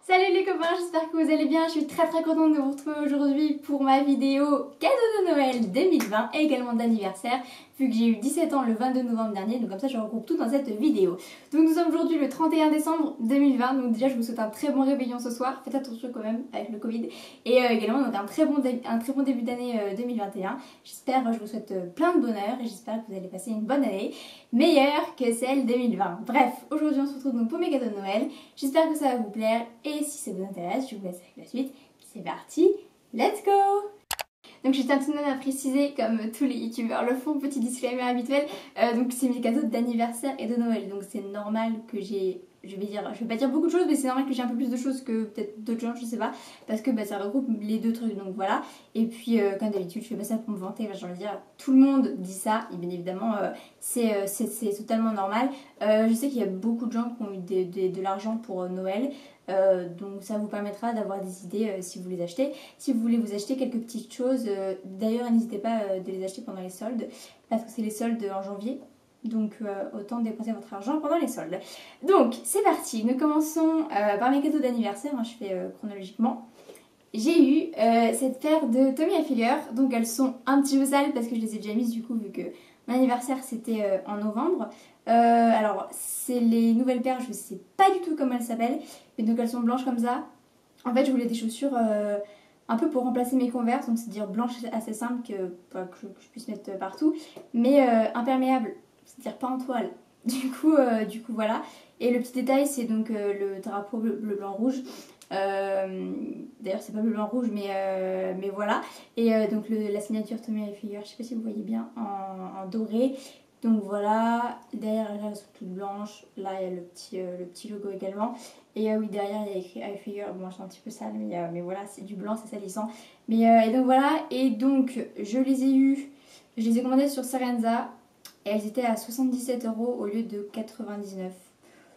Salut les copains, j'espère que vous allez bien. Je suis très contente de vous retrouver aujourd'hui pour ma vidéo cadeau de Noël 2020 et également d'anniversaire, vu que j'ai eu 17 ans le 22 novembre dernier, donc comme ça je regroupe tout dans cette vidéo. Donc nous sommes aujourd'hui le 31 décembre 2020, donc déjà je vous souhaite un très bon réveillon ce soir, faites attention quand même avec le Covid, et également donc un très bon début d'année 2021. J'espère, je vous souhaite plein de bonheur et j'espère que vous allez passer une bonne année, meilleure que celle 2020. Bref, aujourd'hui on se retrouve donc pour mes cadeaux de Noël, j'espère que ça va vous plaire et si ça vous intéresse, je vous laisse avec la suite. C'est parti, let's go! Donc je tiens tout de même à préciser, comme tous les youtubeurs le font, petit disclaimer habituel, donc c'est mes cadeaux d'anniversaire et de Noël, donc c'est normal que j'ai, je vais pas dire beaucoup de choses, mais c'est normal que j'ai un peu plus de choses que peut-être d'autres gens, je sais pas, parce que ça regroupe les deux trucs, donc voilà. Et puis comme d'habitude, je fais pas ça pour me vanter, j'ai envie de dire, tout le monde dit ça, et bien évidemment c'est totalement normal. Je sais qu'il y a beaucoup de gens qui ont eu de l'argent pour Noël, donc ça vous permettra d'avoir des idées si vous les achetez. Si vous voulez vous acheter quelques petites choses, d'ailleurs n'hésitez pas de les acheter pendant les soldes, parce que c'est les soldes en janvier. Donc autant dépenser votre argent pendant les soldes. Donc c'est parti, nous commençons par mes cadeaux d'anniversaire, je fais chronologiquement. J'ai eu cette paire de Tommy Hilfiger, donc elles sont un petit peu sales parce que je les ai déjà mises du coup vu que mon anniversaire c'était en novembre. Alors c'est les nouvelles paires, je sais pas du tout comment elles s'appellent, mais donc elles sont blanches comme ça. En fait je voulais des chaussures un peu pour remplacer mes Converse, donc c'est dire blanche assez simple que je puisse mettre partout, mais imperméable, c'est-à-dire pas en toile. Du coup voilà. Et le petit détail c'est donc le drapeau bleu blanc rouge. D'ailleurs c'est pas bleu blanc rouge mais voilà. Et donc la signature Tommy Hilfiger, je sais pas si vous voyez bien, en doré. Donc voilà, derrière elles sont toutes blanches, là il y a le petit logo également. Et oui, derrière il y a écrit Hilfiger, bon c'est un petit peu sale mais voilà, c'est du blanc, c'est salissant. Mais et donc voilà, et donc je les ai commandées sur Sarenza et elles étaient à 77 € au lieu de 99.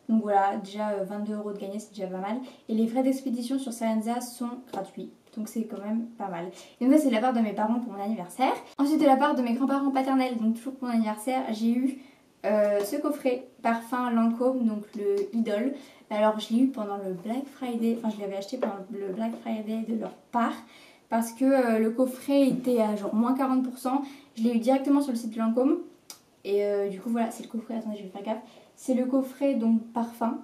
Donc voilà, déjà 22 € de gagné, c'est déjà pas mal. Et les frais d'expédition sur Sarenza sont gratuits. Donc c'est quand même pas mal. Et donc ça c'est de la part de mes parents pour mon anniversaire. Ensuite de la part de mes grands-parents paternels, donc toujours pour mon anniversaire, j'ai eu ce coffret parfum Lancôme, donc le Idol. Alors je l'ai eu pendant le Black Friday, enfin je l'avais acheté pendant le Black Friday de leur part. Parce que le coffret était à genre moins 40%. Je l'ai eu directement sur le site de Lancôme. Et du coup voilà, c'est le coffret, attendez je vais faire gaffe. C'est le coffret donc parfum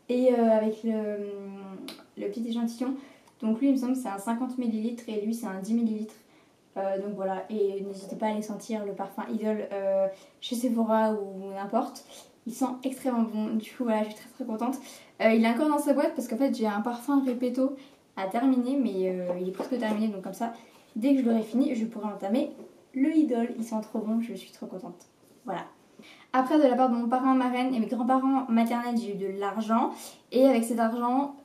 et avec le petit échantillon. Donc lui il me semble que c'est un 50 ml et lui c'est un 10 ml. Donc voilà, et n'hésitez pas à aller sentir le parfum Idol chez Sephora ou n'importe. Il sent extrêmement bon, du coup voilà je suis très contente. Il est encore dans sa boîte parce qu'en fait j'ai un parfum Repetto à terminer mais il est presque terminé, donc comme ça dès que je l'aurai fini je pourrai entamer le Idol. Il sent trop bon, je suis trop contente. Voilà. Après, de la part de mon parrain, marraine et mes grands-parents maternels, j'ai eu de l'argent. Et avec cet argent,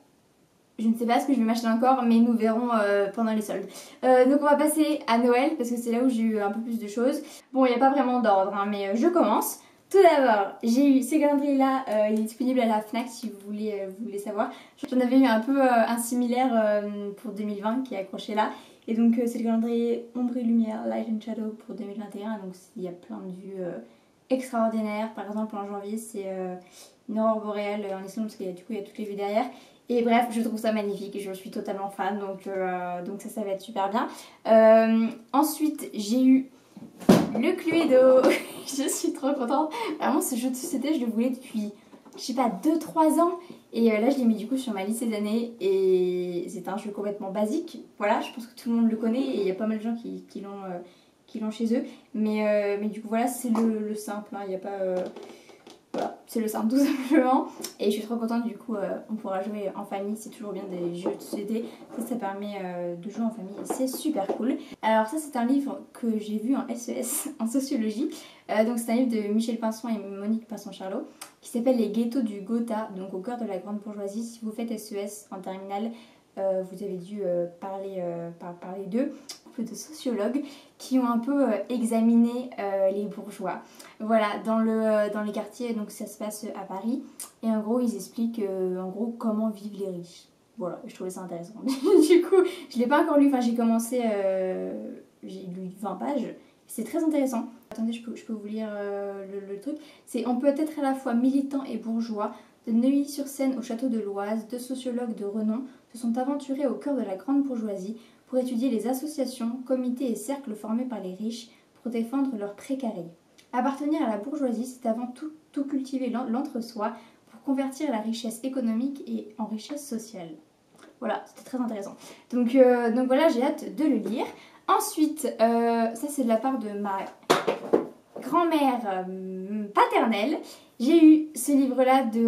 je ne sais pas ce que je vais m'acheter encore, mais nous verrons pendant les soldes. Donc on va passer à Noël, parce que c'est là où j'ai eu un peu plus de choses. Bon, il n'y a pas vraiment d'ordre, hein, mais je commence. Tout d'abord, j'ai eu ces calendriers-là, il est disponible à la Fnac si vous voulez savoir. J'en avais eu un peu un similaire pour 2020 qui est accroché là. Et donc c'est le calendrier Ombre et Lumière, Light and Shadow pour 2021. Donc il y a plein de vues extraordinaires. Par exemple en janvier c'est une aurore boréale en Islande parce qu'il y a toutes les vues derrière. Et bref, je trouve ça magnifique et je suis totalement fan, donc ça va être super bien. Ensuite, j'ai eu le Cluedo. Je suis trop contente. Vraiment, ce jeu de société, je le voulais depuis, je sais pas, 2-3 ans. Et là, je l'ai mis du coup sur ma liste ces années. Et c'est un jeu complètement basique. Voilà, je pense que tout le monde le connaît et il y a pas mal de gens qui l'ont chez eux. Mais du coup, voilà, c'est le simple. Il n'y a pas... Voilà, c'est le simple tout simplement. Et je suis trop contente, du coup on pourra jouer en famille, c'est toujours bien des jeux de société. Ça permet de jouer en famille et c'est super cool. Alors ça c'est un livre que j'ai vu en SES en sociologie. Donc c'est un livre de Michel Pinson et Monique Pinson-Charlot qui s'appelle Les ghettos du Gotha, donc au cœur de la grande bourgeoisie. Si vous faites SES en terminale, vous avez dû parler d'eux, de sociologues qui ont un peu examiné les bourgeois. Voilà, dans les quartiers, donc ça se passe à Paris. Et en gros, ils expliquent en gros comment vivent les riches. Voilà, je trouvais ça intéressant. Du coup, je ne l'ai pas encore lu, enfin j'ai commencé, j'ai lu 20 pages. C'est très intéressant. Attendez, je peux vous lire le truc. C'est on peut être à la fois militant et bourgeois, De Neuilly-sur-Seine au château de l'Oise, 2 sociologues de renom se sont aventurés au cœur de la grande bourgeoisie pour étudier les associations, comités et cercles formés par les riches pour défendre leur précaré. Appartenir à la bourgeoisie, c'est avant tout cultiver l'entre-soi pour convertir la richesse économique et en richesse sociale. Voilà, c'était très intéressant. Donc voilà, j'ai hâte de le lire. Ensuite, ça c'est de la part de ma grand-mère paternelle. J'ai eu ce livre-là de...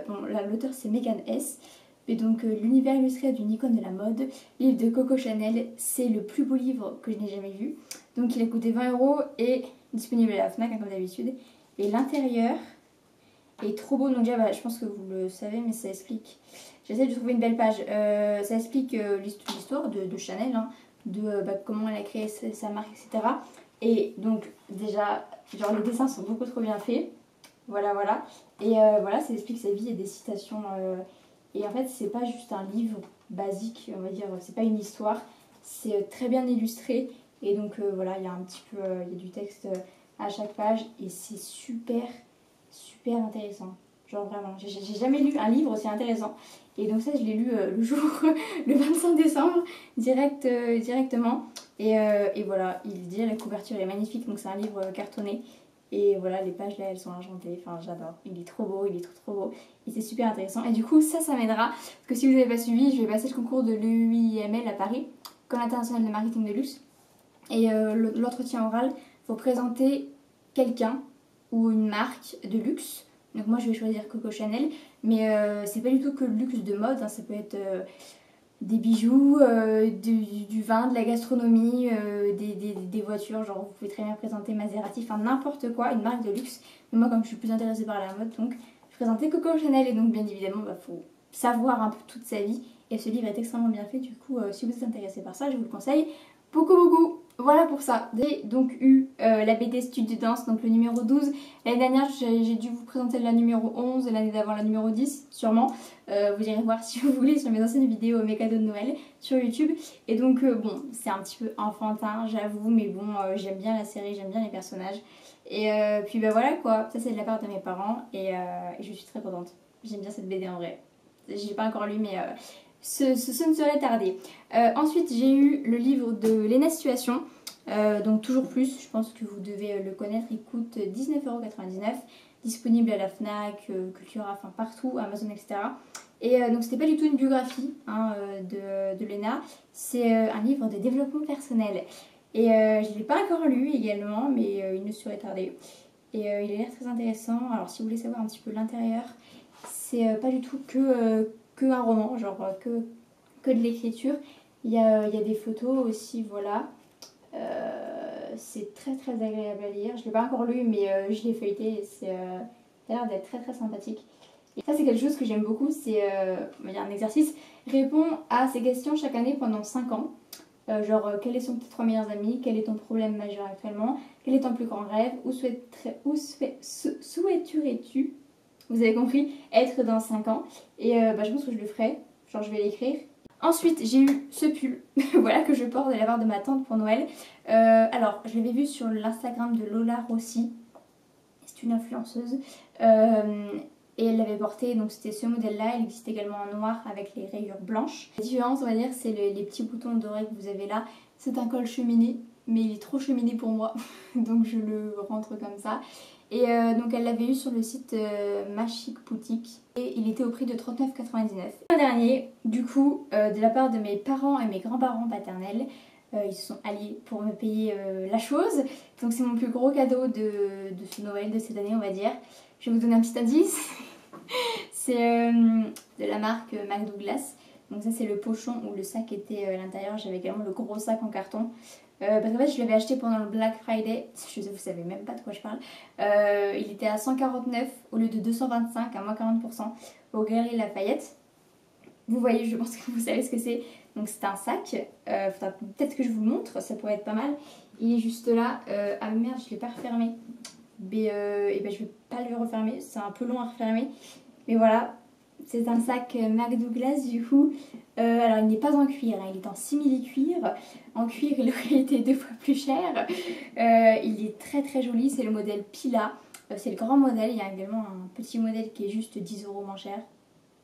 bon, là, l'auteur c'est Megan S. Et donc l'univers illustré d'une icône de la mode, livre de Coco Chanel. C'est le plus beau livre que je n'ai jamais vu. Donc il a coûté 20 € et disponible à la FNAC, hein, comme d'habitude. Et l'intérieur est trop beau. Donc déjà, bah, je pense que vous le savez, mais ça explique... J'essaie de trouver une belle page. Ça explique l'histoire de Chanel, hein, de comment elle a créé sa marque, etc. Et donc déjà, genre les dessins sont beaucoup trop bien faits. Voilà, voilà. Et voilà, ça explique sa vie et des citations. Et en fait, c'est pas juste un livre basique, on va dire. C'est pas une histoire. C'est très bien illustré. Et donc voilà, il y a un petit peu, il y a du texte à chaque page. Et c'est super, super intéressant. Genre vraiment, j'ai jamais lu un livre aussi intéressant. Et donc ça, je l'ai lu le jour, le 25 décembre, directement. Et voilà, il dit, la couverture est magnifique, donc c'est un livre cartonné. Et voilà, les pages là, elles sont argentées, enfin j'adore. Il est trop beau, il est trop beau. Et c'est super intéressant. Et du coup, ça m'aidera. Parce que si vous n'avez pas suivi, je vais passer le concours de l'EUIML à Paris, École internationale de marketing de luxe. Et l'entretien oral, il faut présenter quelqu'un ou une marque de luxe. Donc moi je vais choisir Coco Chanel, mais c'est pas du tout que le luxe de mode, hein. Ça peut être des bijoux, du vin, de la gastronomie, des voitures, genre vous pouvez très bien présenter Maserati, enfin n'importe quoi, une marque de luxe. Mais moi comme je suis plus intéressée par la mode, donc je présentais Coco Chanel et donc bien évidemment il faut savoir un peu toute sa vie. Et ce livre est extrêmement bien fait, du coup si vous êtes intéressé par ça, je vous le conseille beaucoup. Voilà pour ça. J'ai donc eu la BD Studio Danse, donc le numéro 12. L'année dernière, j'ai dû vous présenter la numéro 11 et l'année d'avant la numéro 10, sûrement. Vous irez voir si vous voulez sur mes anciennes vidéos, mes cadeaux de Noël sur YouTube. Et donc, bon, c'est un petit peu enfantin, j'avoue, mais bon, j'aime bien la série, j'aime bien les personnages. Et puis bah voilà quoi, ça c'est de la part de mes parents et je suis très contente. J'aime bien cette BD en vrai. J'ai pas encore lu, mais... Ce ne serait tardé. Ensuite, j'ai eu le livre de Léna Situation, donc toujours plus, je pense que vous devez le connaître, il coûte 19,99 €, disponible à la FNAC, Cultura, enfin partout, Amazon, etc. Et donc c'était pas du tout une biographie hein, de Léna, c'est un livre de développement personnel. Et je ne l'ai pas encore lu également, mais il ne serait tardé. Et il a l'air très intéressant. Alors si vous voulez savoir un petit peu l'intérieur, c'est pas du tout que un roman, genre que de l'écriture. Il y a des photos aussi, voilà. C'est très agréable à lire. Je ne l'ai pas encore lu, mais je l'ai feuilleté et ça a l'air d'être très sympathique. Et ça, c'est quelque chose que j'aime beaucoup. C'est il y a un exercice. Réponds à ces questions chaque année pendant 5 ans. Genre, quels sont tes 3 meilleurs amis? Quel est ton problème majeur actuellement? Quel est ton plus grand rêve? Où souhaiterais-tu, vous avez compris, être dans 5 ans? Et je pense que je le ferai. Genre, je vais l'écrire. Ensuite, j'ai eu ce pull, voilà, que je porte de la part de ma tante pour Noël. Alors, je l'avais vu sur l'Instagram de Lola Rossi. C'est une influenceuse. Et elle l'avait porté, donc c'était ce modèle-là. Il existe également en noir avec les rayures blanches. La différence, on va dire, c'est les petits boutons dorés que vous avez là. C'est un col cheminé, mais il est trop cheminé pour moi. Donc je le rentre comme ça. Et donc elle l'avait eu sur le site Ma Chic Boutique. Et il était au prix de 39,99 €. L'an dernier, du coup, de la part de mes parents et mes grands-parents paternels, ils se sont alliés pour me payer la chose. Donc c'est mon plus gros cadeau de ce Noël, de cette année, on va dire. Je vais vous donner un petit indice. C'est de la marque McDouglas. Donc ça c'est le pochon où le sac était à l'intérieur. J'avais également le gros sac en carton. Parce qu'en fait je l'avais acheté pendant le Black Friday. Vous savez même pas de quoi je parle. Il était à 149 au lieu de 225 à moins 40% au Galeries Lafayette. Vous voyez, je pense que vous savez ce que c'est. Donc c'est un sac. Peut-être que je vous le montre, ça pourrait être pas mal. Il est juste là. Ah merde, je ne l'ai pas refermé. Mais je vais pas le refermer, c'est un peu long à refermer. Mais voilà, c'est un sac McDouglas du coup. Alors il n'est pas en cuir, hein, il est en simili-cuir. En cuir il aurait été 2 fois plus cher. Il est très joli, c'est le modèle Pila. C'est le grand modèle, il y a également un petit modèle qui est juste 10 € moins cher.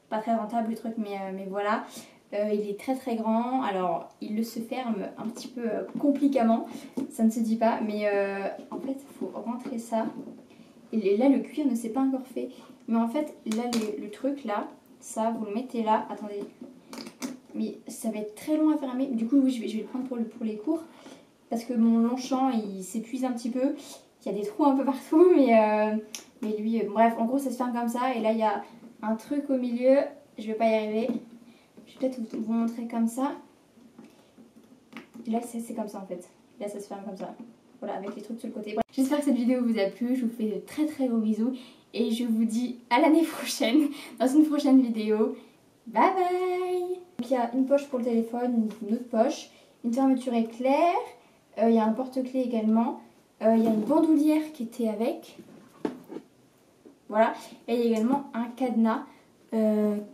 Pas très rentable le truc, mais voilà. Il est très très grand, alors il se ferme un petit peu compliquément, ça ne se dit pas, mais en fait il faut rentrer ça. Et là le cuir ne s'est pas encore fait, mais en fait là le truc là, ça vous le mettez là, attendez, mais ça va être très long à fermer, du coup oui, je vais le prendre pour les cours, parce que mon Longchamp il s'épuise un petit peu, il y a des trous un peu partout, mais lui, bref, en gros ça se ferme comme ça, et là il y a un truc au milieu, je vais pas y arriver. Je vais peut-être vous montrer comme ça. Là c'est comme ça en fait. Là ça se ferme comme ça. Voilà, avec les trucs sur le côté. Bref, j'espère que cette vidéo vous a plu. Je vous fais de très très gros bisous. Et je vous dis à l'année prochaine dans une prochaine vidéo. Bye bye. Donc il y a une poche pour le téléphone, une autre poche. Une fermeture éclair. Il y a un porte-clés également. Il y a une bandoulière qui était avec. Voilà. Et il y a également un cadenas.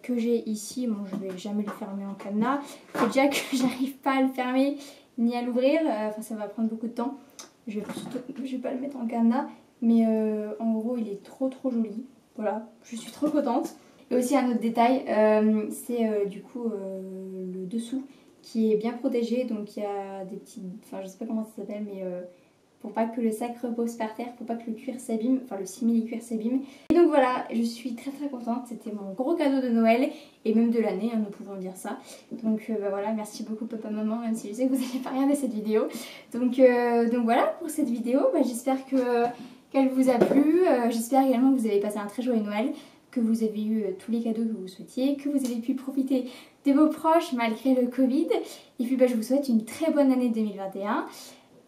Que j'ai ici, bon je vais jamais le fermer en cadenas, c'est déjà que j'arrive pas à le fermer ni à l'ouvrir, enfin ça va prendre beaucoup de temps, je vais pas le mettre en cadenas, mais en gros il est trop joli, voilà, je suis trop contente. Et aussi un autre détail, c'est du coup le dessous qui est bien protégé, donc il y a des petits, enfin je sais pas comment ça s'appelle, mais pour pas que le sac repose par terre, pour pas que le cuir s'abîme, enfin le simili-cuir s'abîme. Et donc voilà, je suis très contente, c'était mon gros cadeau de Noël, et même de l'année, hein, nous pouvons dire ça. Donc bah voilà, merci beaucoup papa, maman, même si je sais que vous n'allez pas regarder cette vidéo. Donc voilà pour cette vidéo, bah, j'espère qu'elle vous a plu, j'espère également que vous avez passé un très joyeux Noël, que vous avez eu tous les cadeaux que vous souhaitiez, que vous avez pu profiter de vos proches malgré le Covid. Et puis bah, je vous souhaite une très bonne année 2021.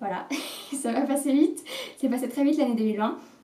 Voilà, ça va passer vite, c'est passé très vite l'année 2020.